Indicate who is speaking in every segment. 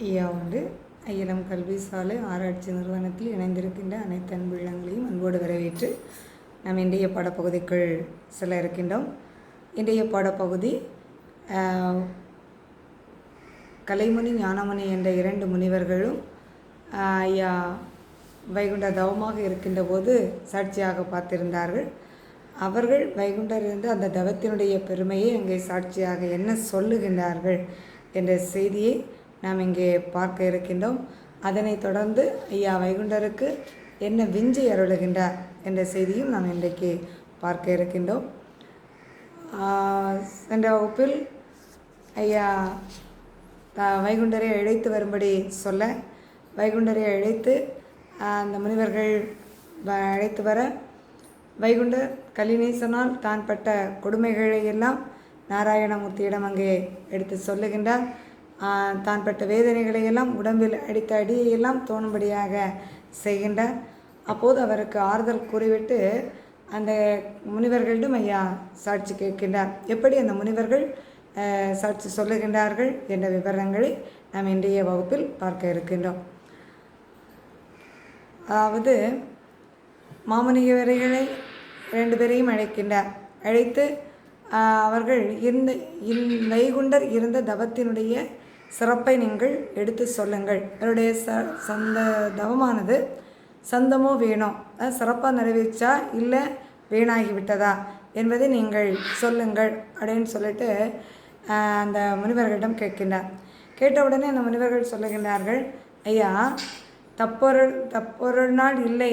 Speaker 1: ஐயா வந்து ஐயலம் கல்வி சாலை ஆராய்ச்சி நிறுவனத்தில் இணைந்திருக்கின்ற அனைத்து அன்பு உள்ளங்களையும் அன்போடு வரவேற்று நாம் இன்றைய பாடப்பகுதிக்குள் செல்ல இருக்கின்றோம். இன்றைய பாடப்பகுதி கலைமுனி ஞானமுனி என்ற இரண்டு முனிவர்களும் ஐயா வைகுண்ட தவமாக இருக்கின்ற போது சாட்சியாக பார்த்திருந்தார்கள். அவர்கள் வைகுண்டர் இருந்து அந்த தவத்தினுடைய பெருமையை அங்கே சாட்சியாக என்ன சொல்லுகின்றார்கள் என்ற செய்தியை நாம் இங்கே பார்க்க இருக்கின்றோம். அதனைத் தொடர்ந்து ஐயா வைகுண்டருக்கு என்ன விஞ்சி அருளுகின்றார் என்ற செய்தியும் நாம் இன்றைக்கு பார்க்க இருக்கின்றோம். சென்ற வகுப்பில் ஐயா வைகுண்டரை அழைத்து வரும்படி சொல்ல, வைகுண்டரை அழைத்து அந்த முனிவர்கள் அழைத்து வர, வைகுண்டர் கலிநீசனால் தான் பட்ட கொடுமைகளை எல்லாம் நாராயணமூர்த்தியிடம் அங்கே எடுத்து சொல்லுகின்றார். தான் பட்ட வேதனைகளை எல்லாம் உடம்பில் அடித்த அடியையெல்லாம் தோணும்படியாக செய்கின்றார். அப்போது அவருக்கு ஆறுதல் கூறிவிட்டு அந்த முனிவர்களிடம் ஐயா சாட்சி கேட்கின்றார். எப்படி அந்த முனிவர்கள் சாட்சி சொல்லுகின்றார்கள் என்ற விவரங்களை நாம் இன்றைய வகுப்பில் பார்க்க இருக்கின்றோம். அதாவது மாமுனிவர்களை 2 பேரையும் அழைக்கின்றார். அழைத்து அவர்கள் வைகுண்டர் இருந்த தவத்தினுடைய சிறப்பை நீங்கள் எடுத்து சொல்லுங்கள். அவருடைய சந்த தவமானது சந்தமோ வீணோ, சிறப்பாக நிறைவேற்றா இல்லை வீணாகிவிட்டதா என்பதை நீங்கள் சொல்லுங்கள் அப்படின்னு சொல்லிட்டு அந்த முனிவர்களிடம் கேட்கின்றார். கேட்டவுடனே அந்த முனிவர்கள் சொல்லுகின்றார்கள், ஐயா தப்பொரு நாள் இல்லை,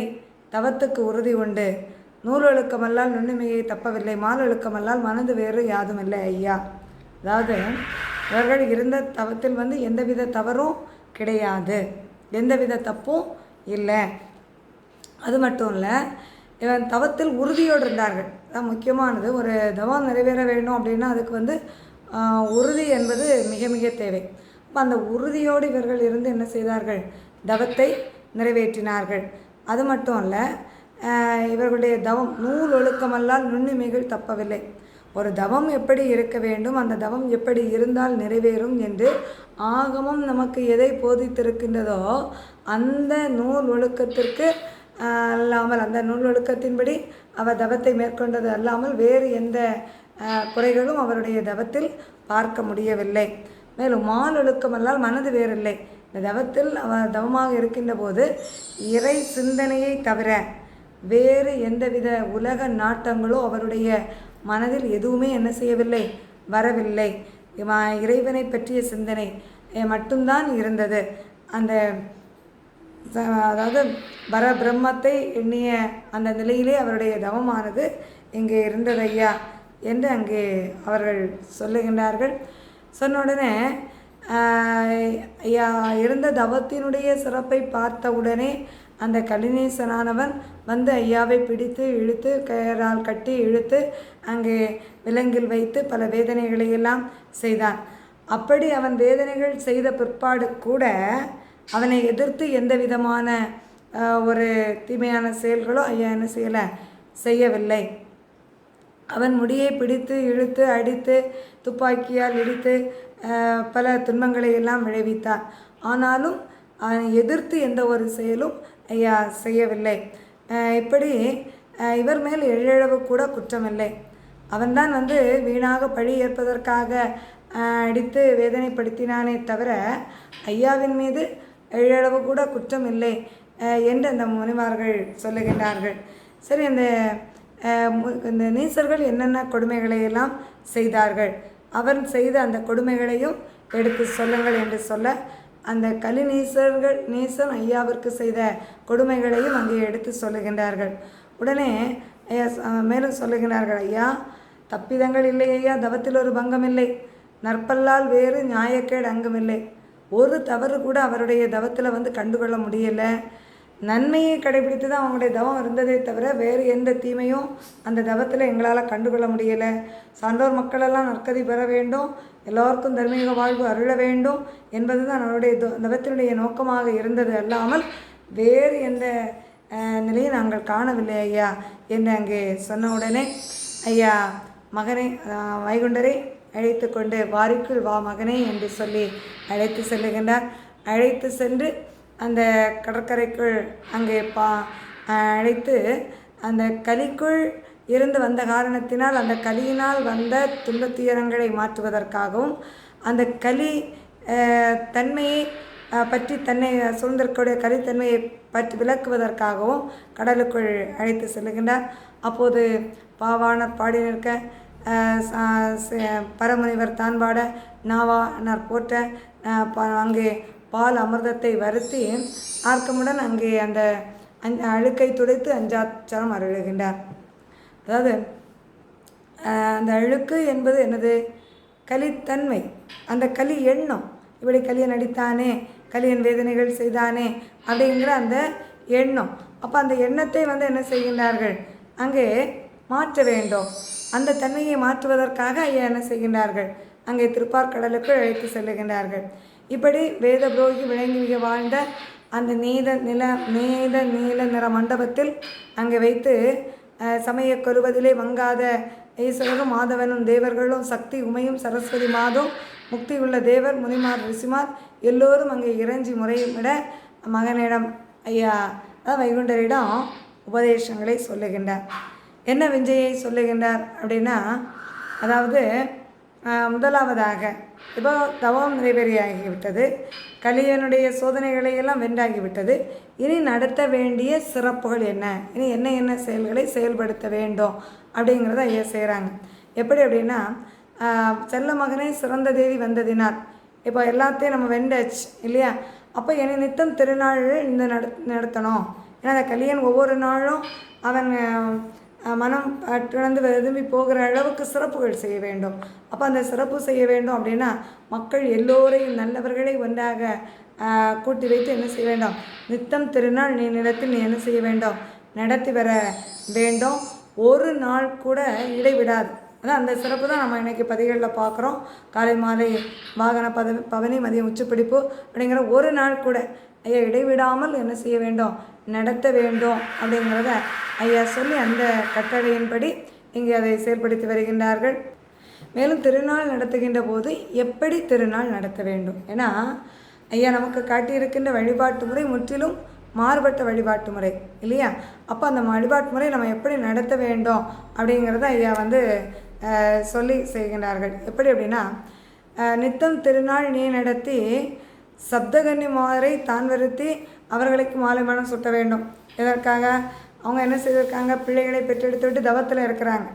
Speaker 1: தவத்துக்கு உறுதி உண்டு, நூலொழுக்கமல்லால் நுண்ணுமையை தப்பவில்லை, மாலொழுக்கமல்லால் மனது வேறு யாதும் இல்லை ஐயா. அதாவது இவர்கள் இருந்த தவத்தில் எந்தவித தவறும் கிடையாது, எந்தவித தப்பும் இல்லை. அது மட்டும் இல்லை, இவன் தவத்தில் உறுதியோடு இருந்தார்கள். அதான் முக்கியமானது. ஒரு தவம் நிறைவேற வேண்டும் அப்படின்னா அதுக்கு உறுதி என்பது மிக மிக தேவை. அப்போ அந்த உறுதியோடு இவர்கள் இருந்து என்ன செய்தார்கள், தவத்தை நிறைவேற்றினார்கள். அது மட்டும் இல்லை, இவர்களுடைய தவம் நூல் ஒழுக்கமல்லால் நுண்ணிமைகள் தப்பவில்லை. ஒரு தவம் எப்படி இருக்க வேண்டும், அந்த தவம் எப்படி இருந்தால் நிறைவேறும் என்று ஆகமம் நமக்கு எதை போதித்திருக்கின்றதோ அந்த நூல் ஒழுக்கத்திற்கு அல்லாமல், அந்த நூல் ஒழுக்கத்தின்படி அவர் தவத்தை மேற்கொண்டது அல்லாமல் வேறு எந்த குறைகளும் அவருடைய தவத்தில் பார்க்க முடியவில்லை. மேலும் மாலொழுக்கமல்லால் மனது வேறில்லை. இந்த தவத்தில் அவர் தவமாக இருக்கின்ற போது இறை சிந்தனையை தவிர வேறு எந்தவித உலக நாட்டங்களோ அவருடைய மனதில் எதுவுமே என்ன செய்யவில்லை, வரவில்லை. இறைவனை பற்றிய சிந்தனை மட்டும்தான் இருந்தது. அந்த அதாவது பரபிரம்மத்தை எண்ணிய அந்த நிலையிலே அவருடைய தவமானது இங்கே இருந்தது ஐயா என்று அங்கே அவர்கள் சொல்லுகின்றார்கள். சொன்ன உடனே ஐயா இருந்த தவத்தினுடைய சிறப்பை பார்த்த உடனே அந்த கலிநீசனானவன் ஐயாவை பிடித்து இழுத்து கயரால் கட்டி இழுத்து அங்கே விலங்கில் வைத்து பல வேதனைகளை எல்லாம் செய்தான். அப்படி அவன் வேதனைகள் செய்த பிற்பாடு கூட அவனை எதிர்த்து எந்த விதமான ஒரு தீமையான செயல்களோ ஐயா என்ன செய்யவில்லை. அவன் முடியை பிடித்து இழுத்து அடித்து துப்பாக்கியால் இடித்து பல துன்பங்களை எல்லாம் விளைவித்தான். ஆனாலும் அவனை எதிர்த்து எந்த ஒரு செயலும் ஐயா செய்யவில்லை. இப்படி இவர் மேல் எள்ளளவு கூட குற்றமில்லை. அவன்தான் வீணாக பழி ஏற்பதற்காக அடித்து வேதனைப்படுத்தினானே தவிர ஐயாவின் மீது எள்ளளவு கூட குற்றம் இல்லை என்று அந்த முனிவர்கள் சொல்லுகின்றார்கள். சரி, இந்த நீசர்கள் என்னென்ன கொடுமைகளை எல்லாம் செய்தார்கள், அவன் செய்த அந்த கொடுமைகளையும் எடுத்து சொல்லுங்கள் என்று சொல்ல, அந்த நீசன் ஐயாவிற்கு செய்த கொடுமைகளையும் அங்கே எடுத்து சொல்லுகின்றார்கள். உடனே ஐயா மேலும் சொல்லுகின்றார்கள், ஐயா தப்பிதங்கள் இல்லை ஐயா, தவத்தில் ஒரு பங்கம் இல்லை, நற்பல்லால் வேறு நியாயக்கேடு அங்குமில்லை. ஒரு தவறு கூட அவருடைய தவத்தில் கண்டுகொள்ள முடியலை. நன்மையை கடைபிடித்து தான் அவங்களுடைய தவம் இருந்ததே தவிர வேறு எந்த தீமையும் அந்த தவத்தில் எங்களால் கண்டுகொள்ள முடியலை. சான்றோர் மக்களெல்லாம் நற்கதி பெற வேண்டும், எல்லோருக்கும் தர்மீக வாழ்வு அருள வேண்டும் என்பது தான் அவருடைய தவத்தினுடைய நோக்கமாக இருந்தது அல்லாமல் வேறு எந்த நிலையை நாங்கள் காணவில்லை ஐயா என்று அங்கே சொன்ன உடனே ஐயா மகனை வைகுண்டரை அழைத்து கொண்டு வாரிக்குள் வா மகனே என்று சொல்லி அழைத்து செல்லுகின்றார். அழைத்து சென்று அந்த கடற்கரைக்குள் அங்கே அழைத்து அந்த கலிக்குள் இருந்து வந்த காரணத்தினால் அந்த கலியினால் வந்த துன்பத்துயரங்களை மாற்றுவதற்காகவும் அந்த கலி தன்மையை பற்றி தன்னை சூழ்ந்திருக்கக்கூடிய கலித்தன்மையை பற்றி விளக்குவதற்காகவும் கடலுக்குள் அழைத்து செல்லுகின்றார். அப்போது பாவாணர் பாடி நிற்க, பரமுனிவர் தான் பாட, நாவாணர் போற்ற, அங்கே பால் அமிர்தத்தை வருத்தி ஆர்க்கமுடன் அங்கே அந்த அழுக்கை துடைத்து அஞ்சாட்சரம் அருளுகின்றார். அதாவது அந்த அழுக்கு என்பது என்னது? கலித்தன்மை, அந்த கலி எண்ணம். இப்படி கலியன் அடித்தானே, கலியன் வேதனைகள் செய்தானே அப்படிங்கிற அந்த எண்ணம். அப்போ அந்த எண்ணத்தை என்ன செய்கின்றார்கள்? அங்கே மாற்ற வேண்டும். அந்த தன்மையை மாற்றுவதற்காக ஐயா என்ன செய்கின்றார்கள்? அங்கே திருப்பார்கடலுக்கு அழைத்து செல்லுகின்றார்கள். இப்படி வேத புரோகி விளங்கி மிக வாழ்ந்த அந்த நீல நிற மண்டபத்தில் அங்கே வைத்து சமய கொருவதிலே வங்காத ஈஸ்வரரும் மாதவனும் தேவர்களும் சக்தி உமையும் சரஸ்வதி மாதும் முக்தி உள்ள தேவர் முனிமார் ரிஷிமார் எல்லோரும் அங்கே இறைஞ்சி முறையிட மகனிடம் ஐயா வைகுண்டரிடம் உபதேசங்களை சொல்லுகின்றார். என்ன விஞ்சையை சொல்லுகின்றார் அப்படின்னா, அதாவது முதலாவதாக இப்போ தவம் நிறைவேறியாகிவிட்டது, கலியனுடைய சோதனைகளை எல்லாம் வென்றாகிவிட்டது. இனி நடத்த வேண்டிய சிறப்புகள் என்ன, இனி என்ன செயல்களை செயல்படுத்த வேண்டும் அப்படிங்கிறத ஐயா செய்கிறாங்க. எப்படி அப்படின்னா, செல்ல மகனே சிறந்த தேதி வந்ததினால் இப்போ எல்லாத்தையும் நம்ம வெண்டாச்சு இல்லையா? அப்போ இனி நித்தம் திருநாள் இந்த நடத்தணும். ஏன்னா அந்த கலியன் ஒவ்வொரு நாளும் அவன் மனம் பற்றிழந்து விரும்பி போகிற அளவுக்கு சிறப்புகள் செய்ய வேண்டும். அப்போ அந்த சிறப்பு செய்ய வேண்டும் அப்படின்னா மக்கள் எல்லோரையும் நல்லவர்களை ஒன்றாக கூட்டி வைத்து என்ன செய்ய வேண்டும்? நித்தம் திருநாள் நீ நிலத்தில் நீ என்ன செய்ய வேண்டும்? நடத்தி வர வேண்டும். ஒரு நாள் கூட இடைவிடாது. அதான் அந்த சிறப்பு தான் நம்ம இன்றைக்கி பதிகளில் பார்க்குறோம். காலை மாலை வாகன பவனி மதியம் உச்சிப்பிடிப்பு அப்படிங்கிற ஒரு நாள் கூட ஐயா இடைவிடாமல் என்ன செய்ய வேண்டும்? நடத்த வேண்டும் அப்படிங்கிறத ஐயா சொல்லி அந்த கட்டளையின்படி இங்கே அதை செயல்படுத்தி வருகின்றார்கள். மேலும் திருநாள் நடத்துகின்ற போது எப்படி திருநாள் நடத்த வேண்டும்? ஏன்னா ஐயா நமக்கு காட்டியிருக்கின்ற வழிபாட்டு முறை முற்றிலும் மாறுபட்ட வழிபாட்டு முறை இல்லையா? அப்போ அந்த வழிபாட்டு முறை நம்ம எப்படி நடத்த வேண்டும் அப்படிங்கிறத ஐயா சொல்லி செய்கின்றார்கள். எப்படி அப்படின்னா, நித்தம் திருநாள் நீ நடத்தி சப்தகன்னிமாரை தான் வருத்தி அவர்களுக்கு மாலை மனம் சுட்ட வேண்டும். இதற்காக அவங்க என்ன செய்திருக்காங்க? பிள்ளைகளை பெற்றெடுத்து விட்டு தவத்தில் இருக்கிறாங்க.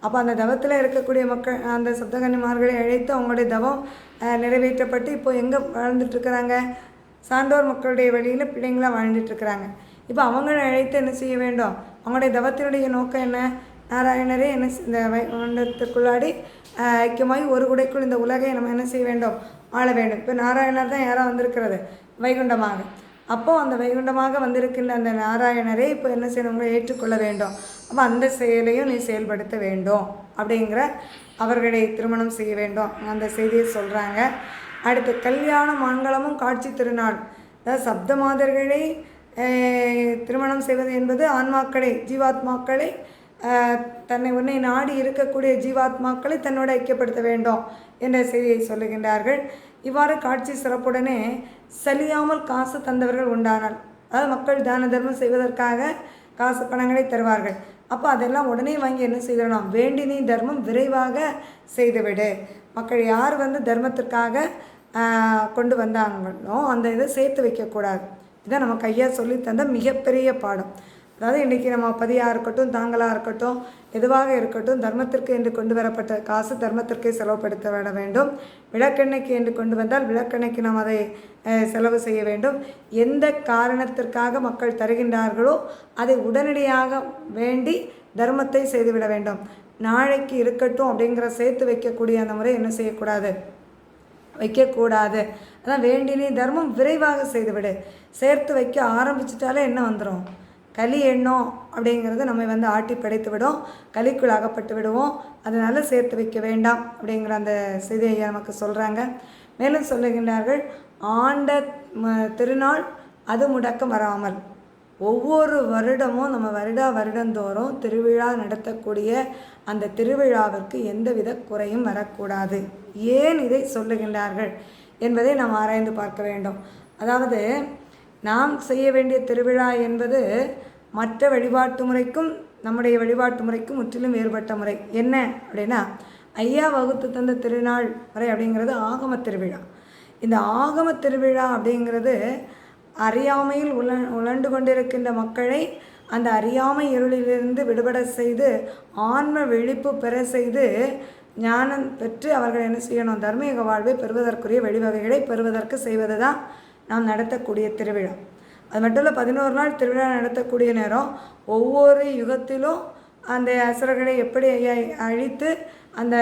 Speaker 1: அப்போ அந்த தவத்தில் இருக்கக்கூடிய மக்கள் அந்த சப்தகன்னிமார்களை அழைத்து அவங்களுடைய தவம் நிறைவேற்றப்பட்டு இப்போ எங்கே வாழ்ந்துட்டுருக்கிறாங்க? சான்றோர் மக்களுடைய வழியில் பிள்ளைங்களாக வாழ்ந்துட்டுருக்கிறாங்க. இப்போ அவங்களை அழைத்து என்ன செய்ய வேண்டும்? அவங்களுடைய தவத்தினுடைய நோக்கம் என்ன? நாராயணரே என்ன இந்த வைகுண்டத்துக்குள்ளாடி ஐக்கியமாகி ஒரு குடைக்குள் இந்த உலகை நம்ம என்ன செய்ய வேண்டும்? ஆள வேண்டும். இப்போ நாராயணர் தான் யாராக வந்திருக்கிறது? வைகுண்டமாக. அப்போது அந்த வைகுண்டமாக வந்திருக்கின்ற அந்த நாராயணரே இப்போ என்ன செய்யணும்? உங்களை ஏற்றுக்கொள்ள வேண்டும். அப்போ அந்த செயலையும் நீ செயல்படுத்த வேண்டும் அப்படிங்கிற அவர்களை திருமணம் செய்ய வேண்டும் அந்த செய்தியை சொல்கிறாங்க. அடுத்து கல்யாணம் மங்களமும் காட்சி திருநாள். அதாவது சப்த மாதர்களை திருமணம் செய்வது என்பது ஆன்மாக்களை ஜீவாத்மாக்களை உன்னை நாடி இருக்கக்கூடிய ஜீவாத்மாக்களை தன்னோடு ஐக்கியப்படுத்த வேண்டும் என்ற செய்தியை சொல்லுகின்றார்கள். இவ்வாறு காட்சி சிறப்புடனே சலியாமல் காசு தந்தவர்கள் உண்டானால், அதாவது மக்கள் தான தர்மம் செய்வதற்காக காசு பணங்களை தருவார்கள். அப்போ அதெல்லாம் உடனே வாங்கி என்ன செய்யணும்? வேண்டி நீ தர்மம் விரைவாக செய்துவிடு. மக்கள் யார் தர்மத்திற்காக கொண்டு வந்தாங்களோ அந்த இதை சேர்த்து வைக்கக்கூடாது. இதான் நமக்கு ஐயா சொல்லி தந்த மிகப்பெரிய பாடம். அதாவது இன்றைக்கி நம்ம பதியாக இருக்கட்டும், தாங்களாக இருக்கட்டும், எதுவாக இருக்கட்டும், தர்மத்திற்கு என்று கொண்டு வரப்பட்ட காசு தர்மத்திற்கே செலவுப்படுத்த விட வேண்டும். விளக்கெண்ணெய்க்கு என்று கொண்டு வந்தால் விளக்கெண்ணெய்க்கு நாம் அதை செலவு செய்ய வேண்டும். எந்த காரணத்திற்காக மக்கள் தருகின்றார்களோ அதை உடனடியாக வேண்டி தர்மத்தை செய்துவிட வேண்டும். நாளைக்கு இருக்கட்டும் அப்படிங்கிற சேர்த்து வைக்கக்கூடிய அந்த முறை என்ன செய்யக்கூடாது? வைக்கக்கூடாது. அதான் வேண்டினே தர்மம் விரைவாக செய்துவிடு. சேர்த்து வைக்க ஆரம்பிச்சிட்டாலே என்ன வந்துடும்? களி எண்ணம் அப்படிங்கிறது நம்ம ஆட்டி படைத்து விடும், களிக்குள் அகப்பட்டு விடுவோம். அதனால் சேர்த்து வைக்க வேண்டாம் அப்படிங்கிற அந்த செய்தியை நமக்கு சொல்கிறாங்க. மேலும் சொல்லுகின்றார்கள், ஆண்ட திருநாள் அது முடக்கம் வராமல் ஒவ்வொரு வருடமும் நம்ம வருடந்தோறும் திருவிழா நடத்தக்கூடிய அந்த திருவிழாவிற்கு எந்தவித குறையும் வரக்கூடாது. ஏன் இதை சொல்லுகின்றார்கள் என்பதை நாம் ஆராய்ந்து பார்க்க வேண்டும். அதாவது நாம் செய்ய வேண்டிய திருவிழா என்பது மற்ற வழிபாட்டு முறைக்கும் நம்முடைய வழிபாட்டு முறைக்கும் முற்றிலும் வேறுபட்ட முறை. என்ன அப்படின்னா, ஐயா வகுத்து தந்த திருநாள் முறை அப்படிங்கிறது ஆகம திருவிழா. இந்த ஆகம திருவிழா அப்படிங்கிறது அறியாமையில் உழண்டு கொண்டிருக்கின்ற மக்களை அந்த அறியாமை இருளிலிருந்து விடுபட செய்து ஆன்ம விழிப்பு பெற செய்து ஞானம் பெற்று அவர்கள் என்ன செய்யணும், தர்மீக வாழ்வை பெறுவதற்குரிய வழிவகைகளை பெறுவதற்கு செய்வது தான் நாம் நடத்தக்கூடிய திருவிழா. அது மட்டும் இல்லை, 11 நாள் திருவிழா நடத்தக்கூடிய நேரம் ஒவ்வொரு யுகத்திலும் அந்த அசுரர்களை எப்படி அழித்து அந்த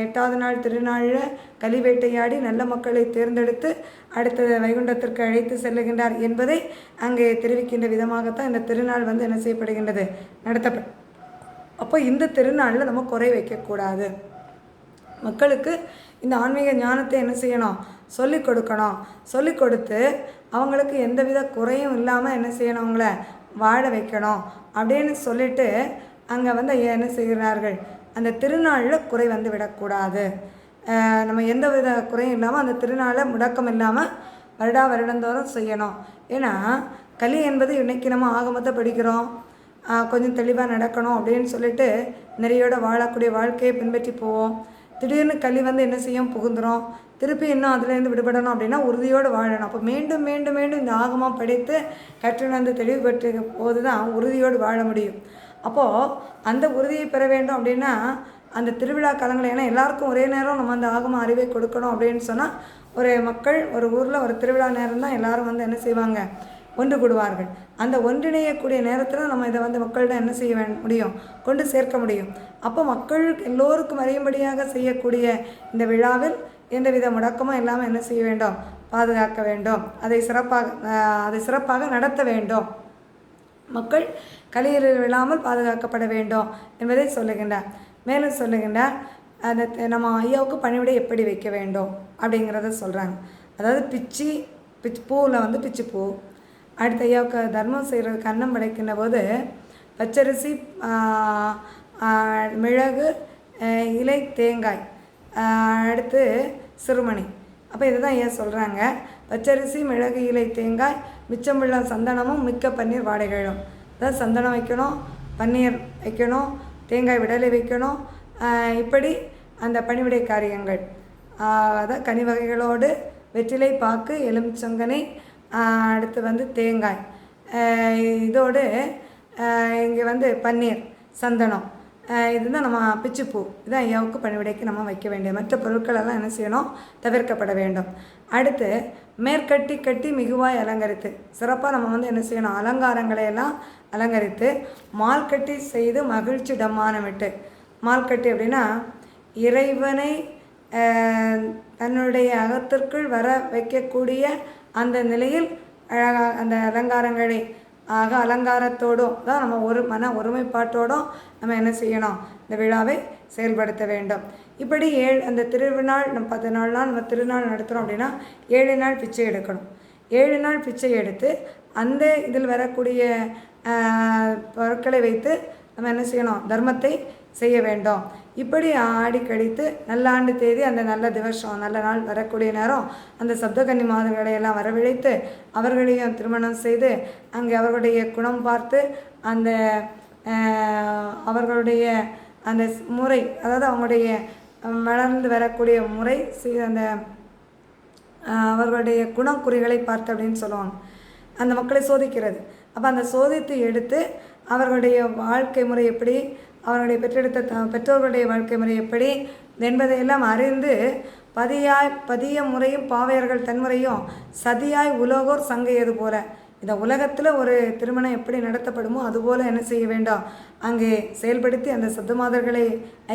Speaker 1: 8வது நாள் திருநாளில் கலிவேட்டையாடி நல்ல மக்களை தேர்ந்தெடுத்து அடுத்த வைகுண்டத்திற்கு அழைத்து செல்லுகின்றார் என்பதை அங்கே தெரிவிக்கின்ற விதமாகத்தான் இந்த திருநாள் வந்து என்ன செய்யப்படுகின்றது, நடத்தப்படும். அப்போ இந்த திருநாளில் நம்ம குறை வைக்கக்கூடாது. மக்களுக்கு இந்த ஆன்மீக ஞானத்தை என்ன செய்யணும், சொல்லிக் கொடுக்கணும். சொல்லிக் கொடுத்து அவங்களுக்கு எந்தவித குறையும் இல்லாமல் என்ன செய்யணும், அவங்கள வாழ வைக்கணும் அப்படின்னு சொல்லிட்டு அங்கே வந்து என்ன செய்கிறார்கள், அந்த திருநாளில் குறை வந்து விடக்கூடாது. நம்ம எந்த வித குறையும் இல்லாமல் அந்த திருநாளை முடக்கம் இல்லாமல் வருடந்தோறும் செய்யணும். ஏன்னா கலி என்பது இன்றைக்கி நம்ம ஆகமத்தை படிக்கிறோம், கொஞ்சம் தெளிவாக நடக்கணும் அப்படின்னு சொல்லிட்டு நிறையோட வாழக்கூடிய வாழ்க்கையை பின்பற்றி போவோம். திடீர்னு கலி வந்து என்ன செய்யும், புகுந்துடும். திருப்பி இன்னும் அதுலேருந்து விடுபடணும் அப்படின்னா உறுதியோடு வாழணும். அப்போ மீண்டும் மீண்டும் மீண்டும் இந்த ஆகமம் படித்து கற்றுணர்ந்து தெளிவு பெற்ற போது தான் உறுதியோடு வாழ முடியும். அப்போது அந்த உறுதியை பெற வேண்டும் அப்படின்னா அந்த திருவிழா காலங்கள், ஏன்னா எல்லாருக்கும் ஒரே நேரம் நம்ம அந்த ஆகம அறிவை கொடுக்கணும் அப்படின்னு சொன்னால் ஒரு மக்கள் ஒரு ஊரில் ஒரு திருவிழா நேரம் தான் எல்லோரும் வந்து என்ன செய்வாங்க, ஒன்று கூடுவார்கள். அந்த ஒன்றிணையக்கூடிய நேரத்தில் நம்ம இதை வந்து மக்களிடம் என்ன செய்ய முடியும், கொண்டு சேர்க்க முடியும். அப்போ மக்கள் எல்லோருக்கும் அறியும்படியாக செய்யக்கூடிய இந்த விழாவில் எந்தவித முடக்கமும் இல்லாமல் என்ன செய்ய வேண்டும், பாதுகாக்க வேண்டும். அதை சிறப்பாக நடத்த வேண்டும். மக்கள் கலியில் விழாமல் பாதுகாக்கப்பட வேண்டும் என்பதை சொல்லுகின்றார். மேலும் சொல்லுகின்றார், அந்த நம்ம ஐயாவுக்கு பணிவிடை எப்படி வைக்க வேண்டும் அப்படிங்கிறத சொல்கிறாங்க. அதாவது பிச்சு பூவில் வந்து பிச்சு பூ, அடுத்த ஐயாவுக்கு தர்மம் செய்கிறதுக்கு அன்னம் படைக்கின்ற போது பச்சரிசி, மிளகு, இலை, தேங்காய், அடுத்து சிறுமணி. அப்போ இதை தான் ஐயா சொல்கிறாங்க. பச்சரிசி, மிளகு, இலை, தேங்காய், மிச்சமுள்ள சந்தனமும் மிக்க பன்னீர் வாடைகளும். அதாவது சந்தனம் வைக்கணும், பன்னீர் வைக்கணும், தேங்காய் விடலை வைக்கணும். இப்படி அந்த பணிவிடை காரியங்கள், அதாவது கனி வகைகளோடு வெற்றிலை பாக்கு, எலுமிச்சங்கனி, அடுத்து வந்து தேங்காய், இதோடு இங்கே வந்து பன்னீர், சந்தனம், இதுதான் நம்ம பிச்சுப்பூ, இதுதான் ஐயாவுக்கு பணிவிடைக்கு நம்ம வைக்க வேண்டிய. மற்ற பொருட்களெல்லாம் என்ன செய்யணும், தவிர்க்கப்பட வேண்டும். அடுத்து மேற்கட்டி கட்டி மிகுவாய் அலங்கரித்து, சிறப்பாக நம்ம வந்து என்ன செய்யணும், அலங்காரங்களையெல்லாம் அலங்கரித்து மால் கட்டி செய்து மகிழ்ச்சி டம்மானமிட்டு. மால் கட்டி அப்படின்னா இறைவனை தன்னுடைய அகத்திற்குள் வர வைக்கக்கூடிய அந்த நிலையில் அழகாக அந்த அலங்காரங்களை அலங்காரத்தோடும் தான் நம்ம ஒரு மன ஒருமைப்பாட்டோடும் நம்ம என்ன செய்யணும், இந்த விழாவை செயல்படுத்த வேண்டும். இப்படி அந்த திருவிழாள் நம்ம 14 நாள் நம்ம திருநாள் நடத்துகிறோம் அப்படின்னா 7 நாள் பிச்சை எடுக்கணும். 7 நாள் பிச்சை எடுத்து அந்த இதில் வரக்கூடிய பொருட்களை வைத்து நம்ம என்ன செய்யணும், தர்மத்தை செய்ய வேண்டும். இப்படி ஆடி கழித்து நல்லாண்டு தேதி அந்த நல்ல திவசம் நல்ல நாள் வரக்கூடிய நேரம் அந்த சப்தகன்னி மாதர்களை எல்லாம் வரவழைத்து அவர்களையும் திருமணம் செய்து அங்கே அவர்களுடைய குணம் பார்த்து அந்த அவர்களுடைய அந்த முறை, அதாவது அவங்களுடைய வளர்ந்து வரக்கூடிய முறை அந்த அவர்களுடைய குணக்குறிகளை பார்த்து அப்படின்னு சொல்லுவாங்க. அந்த மக்களை சோதிக்கிறது. அப்போ அந்த சோதித்து எடுத்து அவர்களுடைய வாழ்க்கை முறை எப்படி, அவர்களுடைய பெற்றோர்களுடைய வாழ்க்கை முறை எப்படி என்பதையெல்லாம் அறிந்து பதிய முறையும் பாவையர்கள் தன்முறையும் சதியாய் உலகோர் சங்கையது போல, இந்த உலகத்தில் ஒரு திருமணம் எப்படி நடத்தப்படுமோ அதுபோல் என்ன செய்ய வேண்டாம், அங்கே செயல்படுத்தி அந்த சத்துமாதர்களை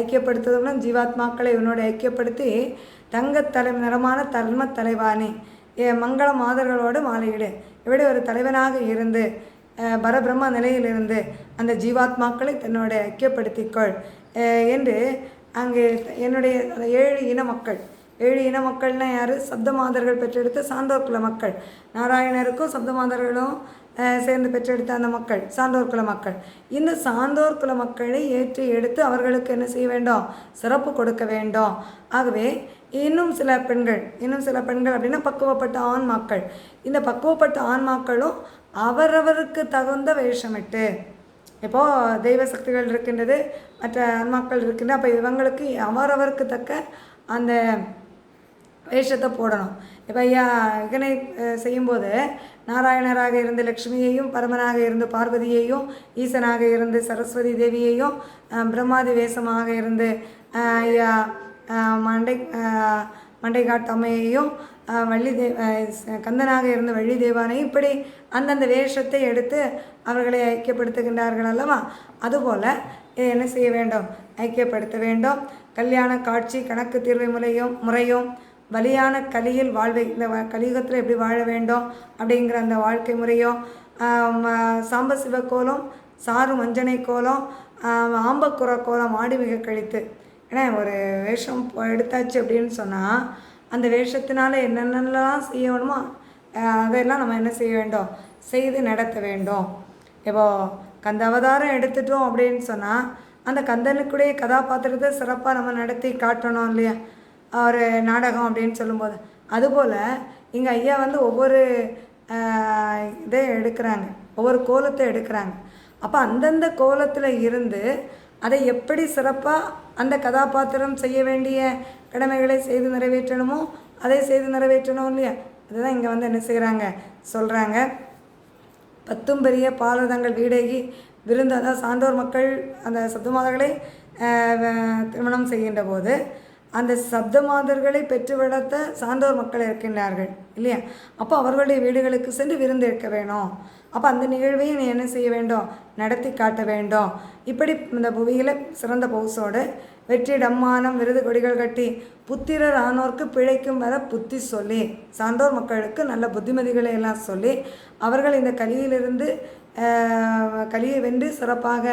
Speaker 1: ஐக்கியப்படுத்துவதுடன் ஜீவாத்மாக்களை உன்னோடு ஐக்கியப்படுத்தி நிறமான தர்ம தலைவானி மங்கள மாதர்களோடு மாலையிடு. இப்படி ஒரு தலைவனாக இருந்து பரபிரம்ம நிலையிலிருந்து அந்த ஜீவாத்மாக்களை தன்னோட ஐக்கியப்படுத்திக்கொள் என்று அங்கே என்னுடைய 7 இன மக்கள், 7 இன மக்கள்னால் யார், சப்தமாதர்கள் பெற்றெடுத்த சான்றோர் குல மக்கள். நாராயணருக்கும் சப்தமாதர்களும் சேர்ந்து பெற்றெடுத்த அந்த மக்கள் சான்றோர் குல மக்கள். இந்த சான்றோர் குல மக்களை ஏற்றி எடுத்து அவர்களுக்கு என்ன செய்ய வேண்டும், சிறப்பு கொடுக்க வேண்டும். ஆகவே இன்னும் சில பெண்கள் அப்படின்னா பக்குவப்பட்ட ஆண்மாக்கள். இந்த பக்குவப்பட்ட ஆண்மாக்களும் அவரவருக்கு தகுந்த வேஷமிட்டு, இப்போது தெய்வ சக்திகள் இருக்கின்றது, மற்ற ஆன்மாக்கள் இருக்கின்ற, அப்போ இவங்களுக்கு அவரவருக்கு தக்க அந்த வேஷத்தை போடணும். இப்போ ஐயா இதனை செய்யும்போது நாராயணராக இருந்து லக்ஷ்மியையும், பரமனாக இருந்து பார்வதியையும், ஈசனாக இருந்து சரஸ்வதி தேவியையும், பிரம்மாதி வேஷமாக இருந்து ஐயா மண்டைக்காட்டு அம்மையையும், கந்தனாக இருந்து வள்ளி தேவானையும், இப்படி அந்தந்த வேஷத்தை எடுத்து அவர்களை ஐக்கியப்படுத்துகின்றார்கள் அல்லவா? அதுபோல் என்ன செய்ய வேண்டும்? ஐக்கியப்படுத்த வேண்டும். கல்யாண காட்சி கணக்கு தீர்வை முறையும் வலியான கலியில் வாழ்வை, இந்த கலியுகத்தில் எப்படி வாழ வேண்டும் அப்படிங்கிற அந்த வாழ்க்கை முறையும், சாம்ப சிவ கோலம், சாறு மஞ்சனை கோலம், ஆம்பக்குற கோலம் ஆடி மிக கழித்து. ஏன்னா ஒரு வேஷம் எடுத்தாச்சு அப்படின்னு சொன்னால் அந்த வேஷத்தினால என்னென்னலாம் செய்யணுமோ அதெல்லாம் நம்ம என்ன செய்ய வேண்டும்? செய்து நடத்த வேண்டும். இப்போது கந்த அவதாரம் எடுத்துட்டோம் அப்படின்னு சொன்னால் அந்த கந்தனுக்குடைய கதாபாத்திரத்தை சிறப்பாக நம்ம நடத்தி காட்டணும் இல்லையா? ஒரு நாடகம் அப்படின்னு சொல்லும்போது அதுபோல் இங்கே ஐயா ஒவ்வொரு இதை எடுக்கிறாங்க, ஒவ்வொரு கோலத்தை எடுக்கிறாங்க. அப்போ அந்தந்த கோலத்தில் இருந்து அதை எப்படி சிறப்பாக அந்த கதாபாத்திரம் செய்ய வேண்டிய கடமைகளை செய்து நிறைவேற்றணுமோ அதை செய்து நிறைவேற்றணும் இல்லையா? அதுதான் இங்கே என்ன செய்கிறாங்க, சொல்கிறாங்க. 10 பெரிய பாலதங்கள் வீடகி விருந்து, அதாவது சான்றோர் மக்கள் அந்த சப்தமாதர்களை திருமணம் செய்கின்ற போது அந்த சப்தமாதர்களை பெற்று வளர்த்த சான்றோர் மக்கள் இருக்கின்றார்கள் இல்லையா? அப்போ அவர்களுடைய வீடுகளுக்கு சென்று விருந்து எடுக்க வேணும். அப்போ அந்த நிகழ்வையும் நீ என்ன செய்ய வேண்டும்? நடத்தி காட்ட வேண்டும். இப்படி இந்த புவியில் சிறந்த பௌசோடு வெற்றி டம்மானம் விருது கொடிகள் கட்டி புத்திரர் ஆனோர்க்கு பிழைக்கும் வர புத்தி சொல்லி, சான்றோர் மக்களுக்கு நல்ல புத்திமதிகளை எல்லாம் சொல்லி அவர்கள் இந்த கலியிலிருந்து கலியை வென்று சிறப்பாக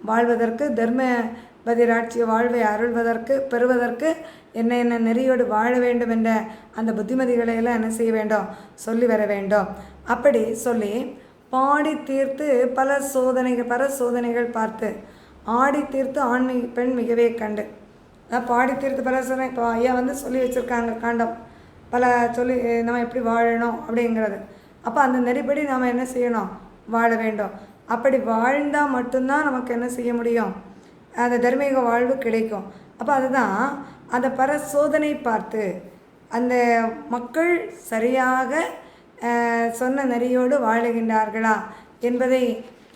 Speaker 1: வாழ்வதற்கு, தர்ம பதிராட்சிய வாழ்வை அருள்வதற்கு பெறுவதற்கு என்ன நெறியோடு வாழ வேண்டும் என்ற அந்த புத்திமதிகளை எல்லாம் என்ன செய்ய வேண்டும்? சொல்லி வர வேண்டும். அப்படி சொல்லி பாடி தீர்த்து பல சோதனைகள் பார்த்து ஆடி தீர்த்து ஆண்மை பெண் மிகவே கண்டு, அதான் பாடி தீர்த்து பல சோதனை. இப்போ ஐயா சொல்லி வச்சுருக்காங்க காண்டம் பல சொல்லி நம்ம எப்படி வாழணும் அப்படிங்கிறது. அப்போ அந்த நெறிப்படி நாம் என்ன செய்யணும்? வாழ வேண்டும். அப்படி வாழ்ந்தால் மட்டும்தான் நமக்கு என்ன செய்ய முடியும்? அந்த தர்மீக வாழ்வு கிடைக்கும். அப்போ அதுதான் அந்த பரசோதனை பார்த்து அந்த மக்கள் சரியாக சொன்ன நெறியோடு வாழுகின்றார்களா என்பதை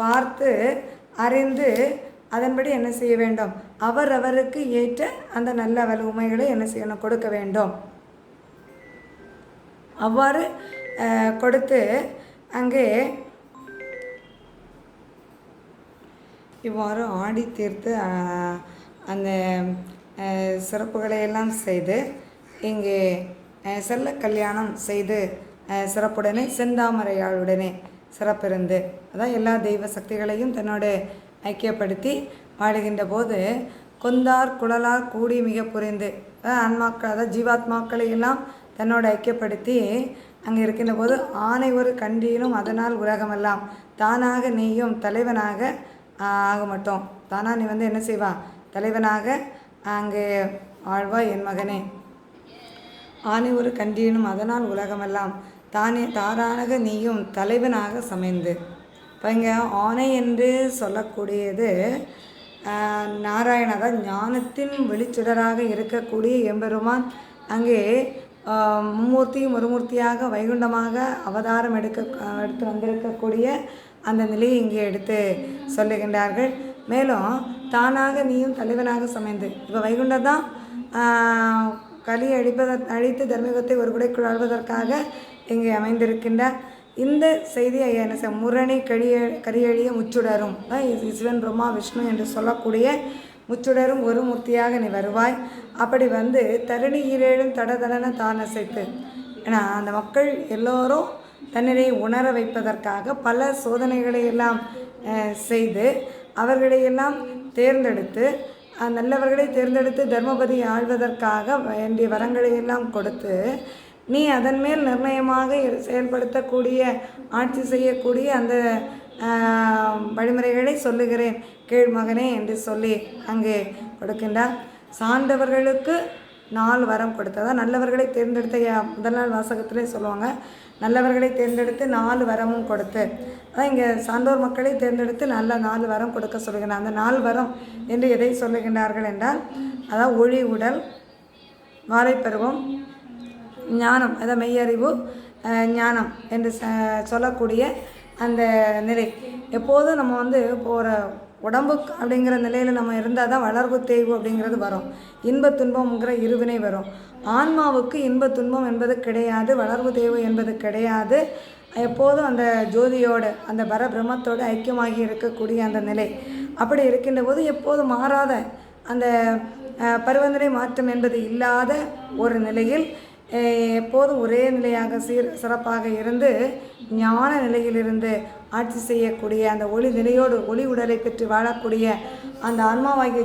Speaker 1: பார்த்து அறிந்து அதன்படி என்ன செய்ய வேண்டும்? அவரவருக்கு ஏற்ற அந்த நல்ல வலுமைகளை என்ன செய்யணும்? கொடுக்க வேண்டும். அவ்வாறு கொடுத்து அங்கே இவ்வாறு ஆடி தீர்த்து அந்த சிறப்புகளை எல்லாம் செய்து இங்கே செல்ல கல்யாணம் செய்து சிறப்புடனே செந்தாமரையாளுடனே சிறப்பிருந்து, அதான் எல்லா தெய்வ சக்திகளையும் தன்னோடு ஐக்கியப்படுத்தி வாழுகின்ற போது கொந்தார் குழலார் கூடி மிக புரிந்து, ஆன்மாக்கள் அதாவது ஜீவாத்மாக்களை எல்லாம் தன்னோடு ஐக்கியப்படுத்தி அங்கே இருக்கின்ற போது ஆனை ஒரு கண்டியினும் அதனால் உலகமெல்லாம் தானாக நீயும் தலைவனாக ஆக மாட்டோம். தானாக நீ என்ன செய்வா? தலைவனாக அங்கே ஆழ்வாய் என் மகனே. ஆனை ஒரு கண்டியினும் அதனால் உலகமெல்லாம் தானாக நீயும் தலைவனாக சமைந்து. இப்போ இங்கே ஆனை என்று சொல்லக்கூடியது நாராயணதான் ஞானத்தின் வெளிச்சுடராக இருக்கக்கூடிய எம்பெருமான் அங்கே மும்மூர்த்தியும் ஒரு மூர்த்தியாக வைகுண்டமாக அவதாரம் எடுத்து வந்திருக்கக்கூடிய அந்த நிலையை இங்கே எடுத்து சொல்லுகின்றார்கள். மேலும் தானாக நீயும் தலைவனாக சமைந்து, இப்போ வைகுண்டம் தான் கலியை அழித்து தர்மயுகத்தை ஒரு குடைக்குள் ஆழ்வதற்காக இங்கே அமைந்திருக்கின்றார். இந்த செய்தியை என்ன முரணி கரியழிய முச்சுடரும் சிவன் பிரம்மா விஷ்ணு என்று சொல்லக்கூடிய முச்சுடரும் ஒரு மூர்த்தியாக நீ வருவாய். அப்படி தரணி ஈரேழும் தடதடன தான் அசைத்து, ஏன்னா அந்த மக்கள் எல்லோரும் தன்னிலை உணர வைப்பதற்காக பல சோதனைகளை எல்லாம் செய்து அவர்களையெல்லாம் தேர்ந்தெடுத்து நல்லவர்களை தேர்ந்தெடுத்து தர்மபதி ஆழ்வதற்காக வேண்டிய வரங்களை எல்லாம் கொடுத்து நீ அதன் மேல் நிர்ணயமாக செயல்படுத்தக்கூடிய ஆட்சி செய்யக்கூடிய அந்த வழிமுறைகளை சொல்லுகிறேன் கேள் மகனே என்று சொல்லி அங்கே கொடுக்கின்றார். சார்ந்தவர்களுக்கு 4 வரம் கொடுத்து, அதான் நல்லவர்களை தேர்ந்தெடுத்த முதல் நாள் வாசகத்திலே சொல்லுவாங்க, நல்லவர்களை தேர்ந்தெடுத்து 4 வரமும் கொடுத்து. அதான் இங்கே சான்றோர் மக்களை தேர்ந்தெடுத்து நல்ல 4 வரம் கொடுக்க சொல்லுகிறார். அந்த 4 வரம் என்று எதை சொல்லுகின்றார்கள் என்றால், அதாவது ஒளி உடல், வாழைப்பருவம், ஞானம், அதாவது மெய்யறிவு, ஞானம் என்று சொல்லக்கூடிய அந்த நிலை. எப்போதும் நம்ம வந்து ஒரு உடம்பு அப்படிங்கிற நிலையில் நம்ம இருந்தால் தான் வளர்வு தேய்வு அப்படிங்கிறது வரும், இன்ப துன்பம்ங்கிற இருவினை வரும். ஆன்மாவுக்கு இன்ப துன்பம் என்பது கிடையாது, வளர்வு தேய்வு என்பது கிடையாது. எப்போதும் அந்த ஜோதியோடு அந்த பரபிரம்மத்தோடு ஐக்கியமாகி இருக்கக்கூடிய அந்த நிலை. அப்படி இருக்கின்ற போது எப்போதும் மாறாத அந்த பருவநிலை மாற்றம் என்பது இல்லாத ஒரு நிலையில் எப்போதும் ஒரே நிலையாக சிறப்பாக இருந்து ஞான நிலையிலிருந்து ஆட்சி செய்யக்கூடிய அந்த ஒளி நிலையோடு ஒளி உடலை பெற்று வாழக்கூடிய அந்த ஆன்மாவாகிய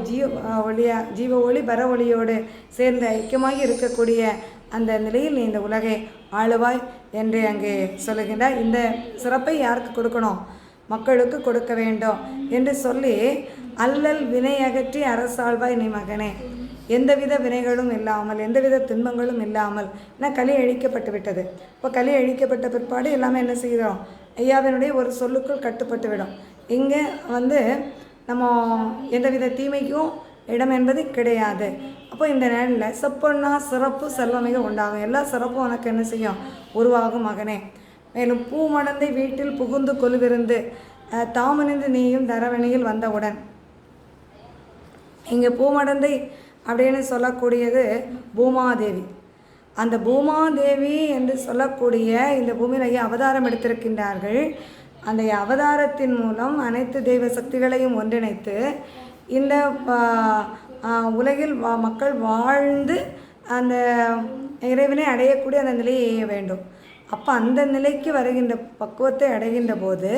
Speaker 1: ஜீவ ஒளி பர ஒளியோடு சேர்ந்து ஐக்கியமாகி இருக்கக்கூடிய அந்த நிலையில் நீ இந்த உலகை ஆளுவாய் என்று அங்கே சொல்லுகின்றார். இந்த சிறப்பை யாருக்கு கொடுக்கணும்? மக்களுக்கு கொடுக்க வேண்டும் என்று சொல்லி, அல்லல் வினை அகற்றி அரசாழ்வாய் நீ மகனே, எந்தவித வினைகளும் இல்லாமல் எந்தவித துன்பங்களும் இல்லாமல். ஏன்னா களி அழிக்கப்பட்டு விட்டது. இப்போ களி அழிக்கப்பட்ட பிற்பாடு எல்லாமே என்ன செய்கிறோம்? ஐயாவினுடைய ஒரு சொல்லுக்குள் கட்டுப்பட்டு விடும். இங்கே வந்து நம்ம எந்தவித தீமைக்கும் இடம் என்பது கிடையாது. அப்போ இந்த நேரில் செப்பொன்னா சிறப்பு செல்வமிக உண்டாகும், எல்லா சிறப்பும் உனக்கு என்ன செய்யும்? உருவாகும் மகனே. மேலும் பூமடந்தை வீட்டில் புகுந்து கொலுவிருந்து தாமணிந்து நீயும் தரவணியில் வந்தவுடன். இங்கே பூமடந்தை அப்படின்னு சொல்லக்கூடியது பூமாதேவி. அந்த பூமாதேவி என்று சொல்லக்கூடிய இந்த பூமியில் ஐயா அவதாரம் எடுத்திருக்கின்றார்கள். அந்த அவதாரத்தின் மூலம் அனைத்து தெய்வ சக்திகளையும் ஒன்றிணைத்து இந்த உலகில் மக்கள் வாழ்ந்து அந்த இறைவனை அடையக்கூடிய அந்த நிலையை எய்ய வேண்டும். அப்போ அந்த நிலைக்கு வருகின்ற பக்குவத்தை அடைகின்ற போது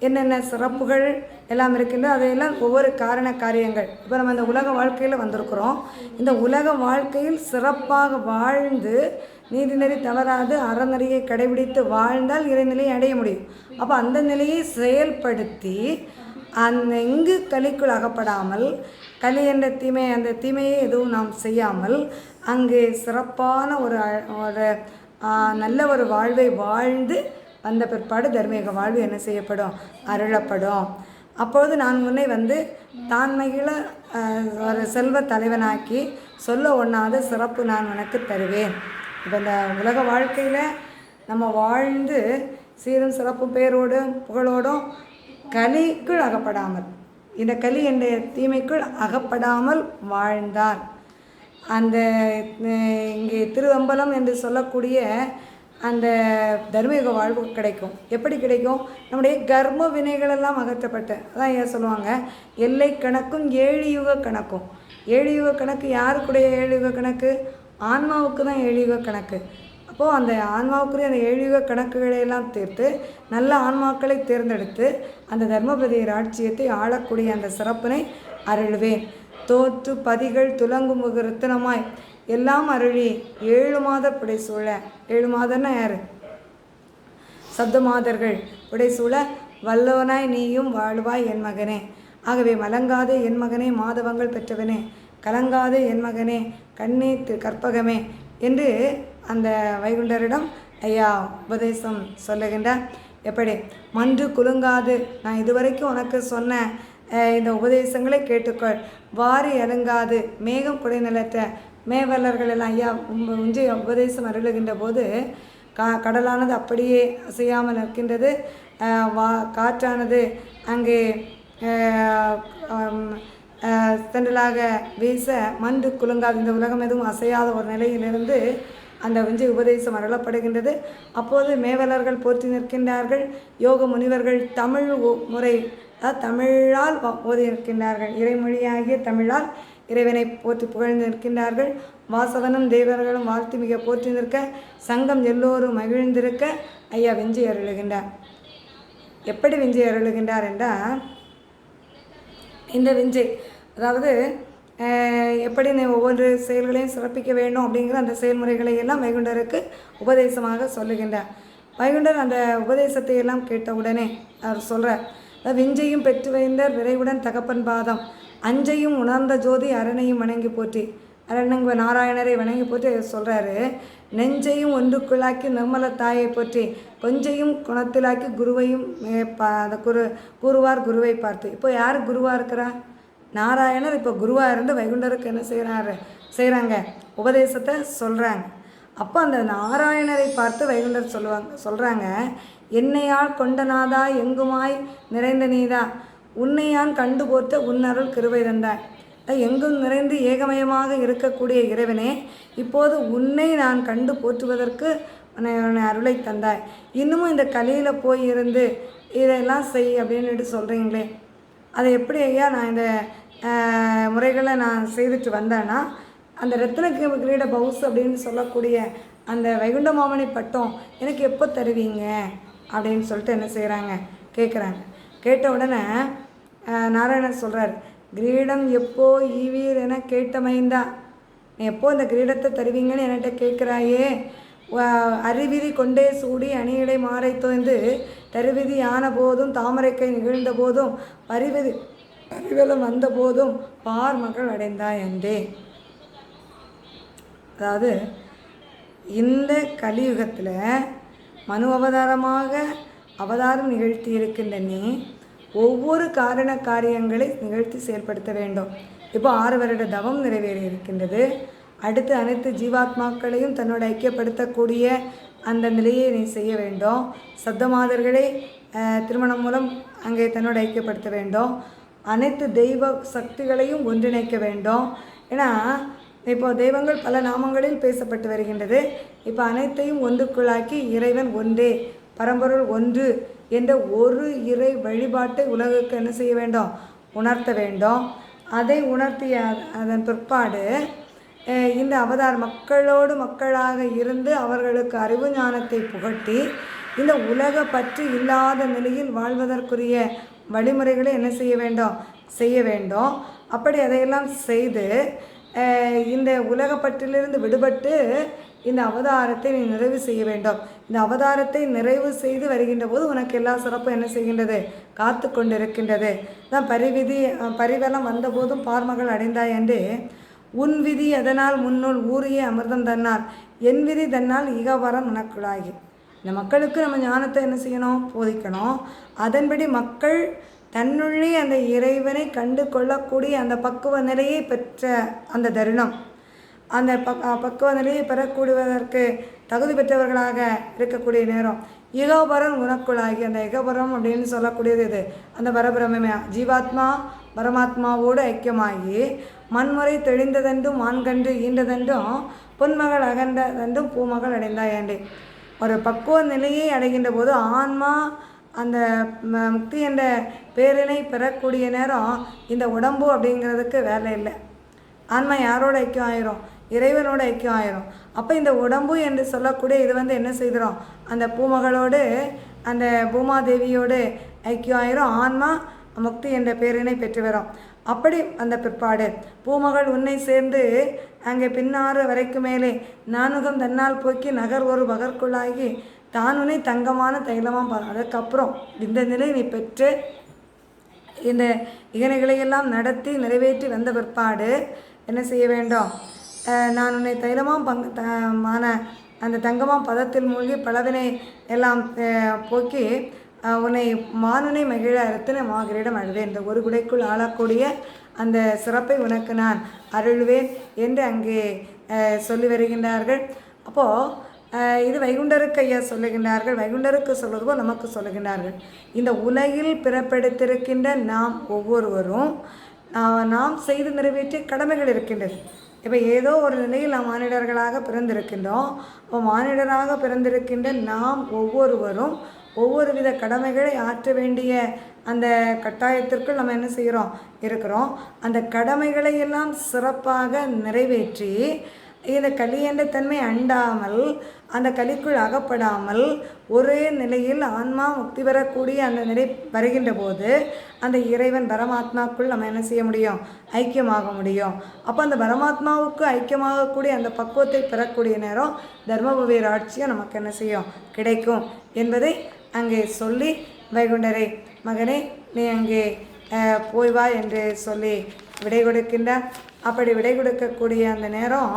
Speaker 1: என்னென்ன சிறப்புகள் எல்லாம் இருக்கின்றோ அதையெல்லாம் ஒவ்வொரு காரண காரியங்கள். இப்போ நம்ம இந்த உலக வாழ்க்கையில் வந்திருக்கிறோம். இந்த உலக வாழ்க்கையில் சிறப்பாக வாழ்ந்து நீதிநெறி தவறாது அறநெறியை கடைபிடித்து வாழ்ந்தால் இறைநிலையை அடைய முடியும். அப்போ அந்த நிலையை செயல்படுத்தி அந்த இங்கு கலிக்குள் அகப்படாமல், களி என்ற தீமை அந்த தீமையை எதுவும் நாம் செய்யாமல் அங்கு சிறப்பான ஒரு நல்ல ஒரு வாழ்வை வாழ்ந்து வந்த பிற்பாடு தர்மீக வாழ்வு என்ன செய்யப்படும்? அருளப்படும். அப்பொழுது நான் உன்னை வந்து தான்மையில ஒரு செல்வ தலைவனாக்கி சொல்ல ஒண்ணாத சிறப்பு நான் உனக்கு தருவேன். இப்போ இந்த உலக வாழ்க்கையில் நம்ம வாழ்ந்து சீரும் சிறப்பும் பேரோடும் புகழோடும் கலிக்குள் அகப்படாமல், இந்த களி என்ற தீமைக்குள் அகப்படாமல் வாழ்ந்தார் அந்த இங்கே திருவம்பலம் என்று சொல்லக்கூடிய அந்த தர்மீக வாழ்வு கிடைக்கும். எப்படி கிடைக்கும்? நம்முடைய கர்ம வினைகளெல்லாம் அகற்றப்பட்டு, அதான் ஏன் சொல்லுவாங்க எல்லை கணக்கும் 7 யுக கணக்கும். 7 யுக கணக்கு யாருக்குடைய 7 யுக கணக்கு? ஆன்மாவுக்கு தான் 7 யுக கணக்கு. அப்போது அந்த ஆன்மாவுக்குரிய அந்த 7 யுக கணக்குகளையெல்லாம் தீர்த்து நல்ல ஆன்மாக்களை தேர்ந்தெடுத்து அந்த தர்மபதி ராட்சியத்தை ஆளக்கூடிய அந்த சிறப்பினை அருள்வேன். தோற்று பதிகள் துலங்கும் ரத்தினமாய் எல்லாம் அருளி 7 மாத புடைசூழ. 7 மாதம்னா யார்? சப்த மாதர்கள் புடைசூழ வல்லவனாய் நீயும் வாழ்வாய் என் மகனே. ஆகவே மலங்காதே என் மகனே, மாதவங்கள் பெற்றவனே, கலங்காதே என் மகனே, கண்ணே கற்பகமே என்று அந்த வைகுண்டரிடம் ஐயா உபதேசம் சொல்லுகின்றார். எப்படி? மன்று குலுங்காது, நான் இதுவரைக்கும் உனக்கு சொன்ன இந்த உபதேசங்களை கேட்டுக்கொள். வாரி அலங்காது, மேகம் குடைநிலற்ற மேவலர்கள் எல்லாம் ஐயா உஞ்சி உபதேசம் அருளுகின்ற போது கடலானது அப்படியே அசையாமல் நிற்கின்றது. காற்றானது அங்கே தென்றலாக வீச மன்று குலுங்காது, இந்த உலகம் எதுவும் அசையாத ஒரு நிலையிலிருந்து அந்த விஞ்சை உபதேசம் அருளப்படுகின்றது. அப்போது மேவலர்கள் போற்றி நிற்கின்றார்கள். யோக முனிவர்கள் தமிழ் முறை தமிழால் ஓதி நிற்கின்றார்கள். இறைமொழியாகிய தமிழால் இறைவனை போற்றி புகழ்ந்து நிற்கின்றார்கள். வாசவனும் தேவர்களும் வாழ்த்து மிக போற்றி நிற்க, சங்கம் எல்லோரும் மகிழ்ந்திருக்க ஐயா விஞ்சை அருளுகின்றார். எப்படி விஞ்சை அருளுகின்றார் என்றால், இந்த விஞ்சை அதாவது எப்படி ஒவ்வொரு செயல்களையும் சிறப்பிக்க வேண்டும் அப்படிங்கிற அந்த செயல்முறைகளை எல்லாம் வைகுண்டருக்கு உபதேசமாக சொல்லுகின்றார். வைகுண்டர் அந்த உபதேசத்தை எல்லாம் கேட்ட உடனே அவர் சொல்கிறார், விஞ்சையும் பெற்று வைந்தர் விரைவுடன் தகப்பன் பாதம், அஞ்சையும் உணர்ந்த ஜோதி அரணையும் வணங்கி போற்றி. அரண்ங்க நாராயணரை வணங்கி போட்டு சொல்கிறாரு, நெஞ்சையும் ஒன்றுக்குள்ளாக்கி நிர்மல தாயை போற்றி கொஞ்சையும் குணத்திலாக்கி குருவையும் அந்த கூறுவார் குருவை பார்த்து. இப்போ யார் குருவாக இருக்கிறா? நாராயணர் இப்போ குருவாக இருந்து வைகுண்டருக்கு என்ன செய்கிறாங்க, உபதேசத்தை சொல்கிறாங்க. அப்போ அந்த நாராயணரை பார்த்து வைகுண்டர் சொல்கிறாங்க, என்னையால் கொண்டநாதா எங்குமாய் நிறைந்த நீதா உன்னையான் கண்டு போற்ற உன்னருள் கிருபை தந்தாய். எங்கும் நிறைந்து ஏகமயமாக இருக்கக்கூடிய இறைவனே, இப்போது உன்னை நான் கண்டு போற்றுவதற்கு உன்னை அருளை தந்தாய். இன்னமும் இந்த கலியில் போய் இருந்து இதெல்லாம் செய் அப்படின்ட்டு சொல்கிறீங்களே, அதை எப்படி ஐயா நான் இந்த முறைகளை நான் செய்துட்டு வந்தேன்னா அந்த ரத்தின கிரீட பவுஸ் அப்படின்னு சொல்லக்கூடிய அந்த வைகுண்ட மாமணி பட்டம் எனக்கு எப்போ தருவீங்க அப்படின்னு சொல்லிட்டு என்ன செய்கிறாங்க, கேட்குறாங்க. கேட்ட உடனே நாராயணர் சொல்கிறார், கிரீடம் எப்போ ஈவீர் என கேட்டமைந்தா, நீ எப்போ இந்த கிரீடத்தை தருவீங்கன்னு என்கிட்ட கேட்குறாயே, அறிவிதி கொண்டே சூடி அணியடை மாறை தோய்ந்து தருவிதி ஆன போதும் தாமரைக்கை நிகழ்ந்த போதும் பரிவலம் வந்த போதும் பார் மகள் அடைந்தாய் என்றே. அதாவது இந்த கலியுகத்தில் மனு அவதாரம் நிகழ்த்தி இருக்கின்ற நீ ஒவ்வொரு காரண காரியங்களை நிகழ்த்தி செயல்படுத்த வேண்டும். இப்போ 6 வருட தவம் நிறைவேறி இருக்கின்றது. அடுத்து அனைத்து ஜீவாத்மாக்களையும் தன்னோட ஐக்கியப்படுத்தக்கூடிய அந்த நிலையை நீ செய்ய வேண்டும். சப்தமாதர்களை திருமணம் மூலம் அங்கே தன்னோட ஐக்கியப்படுத்த வேண்டும். அனைத்து தெய்வ சக்திகளையும் ஒன்றிணைக்க வேண்டும். ஏன்னா இப்போ தெய்வங்கள் பல நாமங்களில் பேசப்பட்டு வருகின்றது. இப்போ அனைத்தையும் ஒன்றுக்குள்ளாக்கி இறைவன் ஒன்றே, பரம்பொருள் ஒன்று என்ற ஒரு இறை வழிபாட்டை உலகுக்கு என்ன செய்ய வேண்டும், உணர்த்த வேண்டும். அதை உணர்த்திய அதன் பிற்பாடு இந்த அவதார் மக்களோடு மக்களாக இருந்து அவர்களுக்கு அறிவு ஞானத்தை புகட்டி இந்த உலக பற்று இல்லாத நிலையில் வாழ்வதற்குரிய வழிமுறைகளை என்ன செய்ய வேண்டும். அப்படி அதையெல்லாம் செய்து இந்த உலகப்பற்றிலிருந்து விடுபட்டு இந்த அவதாரத்தை நீ நிறைவு செய்ய வேண்டும். இந்த அவதாரத்தை நிறைவு செய்து வருகின்ற போது உனக்கு எல்லா சிறப்பும் என்ன செய்கின்றது, காத்து கொண்டிருக்கின்றது. தான் பரிவலம் வந்தபோதும் பார்மகள் அடைந்தாய் என்று உன் விதி அதனால் முன்னுள் ஊறிய அமிர்தம் தன்னால் என் விதி தன்னால் இகவரம் உனக்குள்ளாகி. இந்த மக்களுக்கு நம்ம ஞானத்தை என்ன செய்யணும், போதிக்கணும். அதன்படி மக்கள் தன்னுள்ளே அந்த இறைவனை கண்டு கொள்ளக்கூடிய அந்த பக்குவ நிலையை பெற்ற அந்த தருணம், அந்த பக்குவ நிலையை பெறக்கூடியதற்கு தகுதி பெற்றவர்களாக இருக்கக்கூடிய நேரம் இகபரம் உனக்குள்ளாகி. அந்த இகபரம் அப்படின்னு சொல்லக்கூடியது இது அந்த பரபிரமே. ஜீவாத்மா பரமாத்மாவோடு ஐக்கியமாகி மண்முறை தெளிந்ததென்றும் மான்கன்று ஈண்டதென்றும் பொன்மகள் அகன்றதென்றும் பூமகள் அடைந்தாயண்டே. ஒரு பக்குவ நிலையை அடைகின்ற போது ஆன்மா அந்த முக்தி என்ற பேரினை பெறக்கூடிய நேரம் இந்த உடம்பு அப்படிங்கிறதுக்கு வேலை இல்லை. ஆன்மா யாரோட ஐக்கியம் ஆயிரும், இறைவனோட ஐக்கியம் ஆயிரும். அப்போ இந்த உடம்பு என்று சொல்லக்கூடிய இது என்ன செய்கிறோம், அந்த பூமகளோடு அந்த பூமாதேவியோடு ஐக்கியம் ஆயிரும். ஆன்மா முக்தி என்ற பேரினை பெற்று வரும். அப்படி அந்த பிற்பாடு பூமகள் உன்னை சேர்ந்து அங்கே பின்னாறு வரைக்கும் மேலே நானுகம் தன்னால் போக்கி நகர் ஒரு பகற்குள்ளாகி தானுனை தங்கமான தைலமாக அதுக்கப்புறம் இந்த நிலை நீ பெற்று இந்த இகனைகளையெல்லாம் நடத்தி நிறைவேற்றி வந்த பிற்பாடு என்ன செய்ய வேண்டும், நான் உன்னை தைலமான அந்த தங்கமாம் பதத்தில் மூழ்கி பலவினை எல்லாம் போக்கி உன்னை மானுனை மகிழ அறுத்து மாகிரிடம் அழுவேன். இந்த ஒரு குடைக்குள் ஆளக்கூடிய அந்த சிறப்பை உனக்கு நான் அருள்வேன் என்று அங்கே சொல்லி வருகின்றார்கள். அப்போது இது வைகுண்டருக்கு ஐயா சொல்லுகின்றார்கள். வைகுண்டருக்கு சொல்வது போல் நமக்கு சொல்லுகின்றார்கள். இந்த உலகில் பிறப்பெடுத்திருக்கின்ற நாம் ஒவ்வொருவரும் நாம் செய்து நிறைவேற்றிய கடமைகள் இருக்கின்றது. இப்போ ஏதோ ஒரு நிலையில் நாம் மானிடர்களாக பிறந்திருக்கின்றோம். இப்போ மானிடராக பிறந்திருக்கின்ற நாம் ஒவ்வொருவரும் ஒவ்வொரு வித கடமைகளை ஆற்ற வேண்டிய அந்த கட்டாயத்திற்குள் நம்ம என்ன செய்கிறோம், இருக்கிறோம். அந்த கடமைகளை எல்லாம் சிறப்பாக நிறைவேற்றி இந்த களி என்ற தன்மை அண்டாமல் அந்த களிக்குள் அகப்படாமல் ஒரே நிலையில் ஆன்மா முக்தி பெறக்கூடிய அந்த நிலை வருகின்ற போது அந்த இறைவன் பரமாத்மாவுக்குள் நம்ம என்ன செய்ய முடியும், ஐக்கியமாக முடியும். அப்போ அந்த பரமாத்மாவுக்கு ஐக்கியமாகக்கூடிய அந்த பக்குவத்தை பெறக்கூடிய நேரம் தர்மபுவீர் ஆட்சியும் நமக்கு என்ன செய்யும், கிடைக்கும் என்பதை அங்கே சொல்லி வைகுண்டரை மகனே நீ அங்கே போய் வா என்று சொல்லி விடை கொடுக்கின்றார். அப்படி விடை கொடுக்கக்கூடிய அந்த நேரம்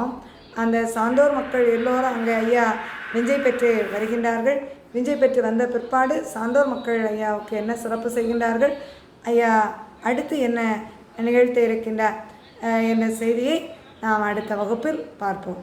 Speaker 1: அந்த சான்றோர் மக்கள் எல்லோரும் அங்கே ஐயா விஞ்சை பெற்று வருகின்றார்கள். விஞ்சை பெற்று வந்த பிற்பாடு சான்றோர் மக்கள் ஐயாவுக்கு என்ன சிறப்பு செய்கின்றார்கள், ஐயா அடுத்து என்ன நிகழ்த்த இருக்கின்றார் என்ற செய்தியை நாம் அடுத்த வகுப்பில் பார்ப்போம்.